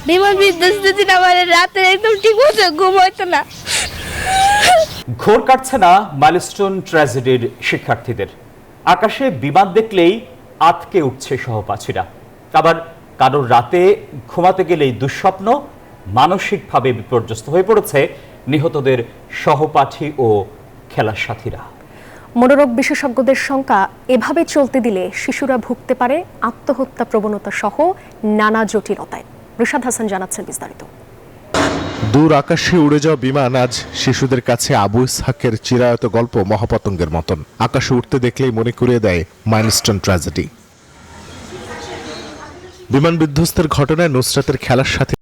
বিমান বিধ্বস্ত আমার রাতে একদম ঠিক মতো ঘুম হইতো না। ঘোর কাটছে না মাইলস্টোন ট্র্যাজেডির শিক্ষার্থীদের। আকাশে বিমান দেখলেই আতকে উঠছে সহপাঠীরা। আবার কারোর রাতে ঘুমাতে গেলেই দুঃস্বপ্ন, মানসিকভাবে বিপর্যস্ত হয়ে পড়েছে নিহতদের সহপাঠী ও খেলার সাথীরা। মনোরোগ বিশেষজ্ঞদের শঙ্কা, এভাবে চলতে দিলে শিশুরা ভুগতে পারে আত্মহত্যা প্রবণতা সহ নানা জটিলতায়। রিশাদ হাসান জানাচ্ছেন বিস্তারিত। দূর আকাশে উড়ে যাওয়া বিমান আজ শিশুদের কাছে আবু ইসহাকের চিরায়ত গল্প মহাপতঙ্গের মতন। আকাশে উঠতে দেখলেই মনে করিয়ে দেয় মাইলস্টোন ট্র্যাজেডি। বিমান বিধ্বস্তের ঘটনায় নুসরাতের খেলার সাথে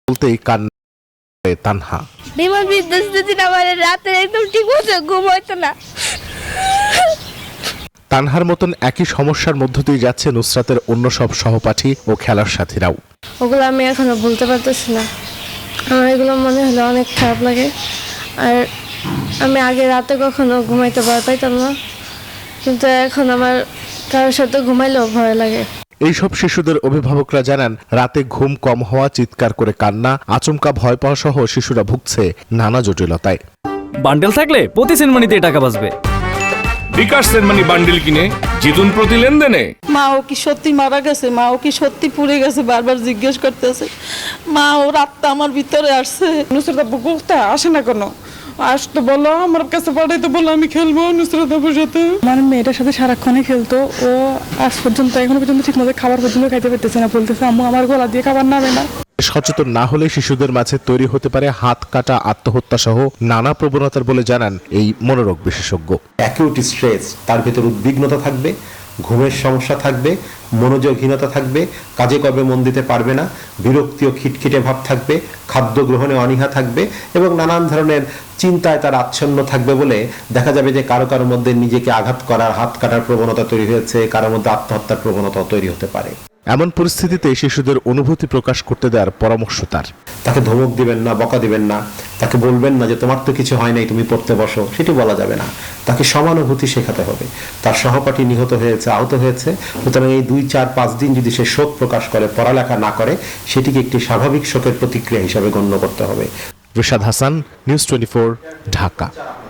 বলতেই কান্না তানহা। বিমান বিধ্বস্ত আমার রাতে একদম ঠিক মতো ঘুম হইতো না। তানহার মতন একই সমস্যার মধ্য দিয়ে যাচ্ছে নুসরাতের অন্য সব সহপাঠী ও খেলার সাথীরাও। ওগুলো আমি এখনো বলতে পারতেছি না। আমার এগুলো মনে হলে অনেক খারাপ লাগে। আর আমি আগে রাতে কখনো ঘুমাইতে ভয় পাইতাম না, কিন্তু এখন আমার কারোর সাথে ঘুমাইলেও ভয় লাগে। এইসব শিশুদের অভিভাবকরা জানান, রাতে ঘুম কম হওয়া, চিৎকার করে কান্না, আচমকা ভয় পাওয়া সহ শিশুরা ভুগছে নানা জটিলতায়। বান্ডেল থাকলে প্রতি সেনমানিতে টাকা বাঁচবে। বিকাশ সেনমানি বান্ডেল কিনে জিতুন প্রতি লেনদেনে। মা ও কি সত্যি মারা গেছে, মা ও কি সত্যি পুড়ে গেছে, বারবার জিজ্ঞেস করতেছে। মা ও রাতটা আমার ভিতরে আসছে। নুসরাত আপু কোথা আসে না কেন? আসতো বলো, আমার কাছে পাঠাইতো বলো, আমি খেলবো নুসরাত আপুর সাথে। আমার মেয়েটার সাথে সারাক্ষণই খেলতো। ও আজ পর্যন্ত এখনো পর্যন্ত ঠিক মতো খাবার পর্যন্ত খাইতে পারতেছে না। বলতেছে আম্মু আমার গলা দিয়ে খাবার নামে না। সচেতন না হলে শিশুদের মাঝে তৈরি হতে পারে হাত কাটা, আত্মহত্যা সহ নানা প্রবণতার বলে জানান এই মনোরোগ বিশেষজ্ঞ। অ্যাকিউট স্ট্রেস, তার ভিতর উদ্বিগ্নতা থাকবে, ঘুমের সমস্যা থাকবে, মনোযোগহীনতা থাকবে, কাজে কর্মে মন দিতে পারবে না, বিরক্তি ও খিটখিটে ভাব থাকবে, খাদ্য গ্রহণে অনীহা থাকবে এবং নানান ধরনের চিন্তায় তার আচ্ছন্ন থাকবে বলে দেখা যাবে যে কারো কারোর মধ্যে নিজেকে আঘাত করার, হাত কাটার প্রবণতা তৈরি হয়েছে, কারোর মধ্যে আত্মহত্যার প্রবণতা তৈরি হতে পারে। এমন পরিস্থিতিতে শিশুদের অনুভূতি প্রকাশ করতে দেওয়ার পরামর্শ তার। তাকে ধমক দিবেন না, বকা দিবেন না, তাকে বলবেন না যে তোমার তো কিছু হয় নাই, তুমি পড়তে বসো, সেটি বলা যাবে না। তাকে সমানুভূতি শেখাতে হবে। তার সহপাঠী নিহত হয়েছে, আহত হয়েছে, সুতরাং এই 2-4-5 দিন যদি সে শোক প্রকাশ করে, পড়ালেখা না করে, সেটিকে একটি স্বাভাবিক শোকের প্রতিক্রিয়া হিসাবে গণ্য করতে হবে। রিশাদ হাসান, নিউজ 24, ঢাকা।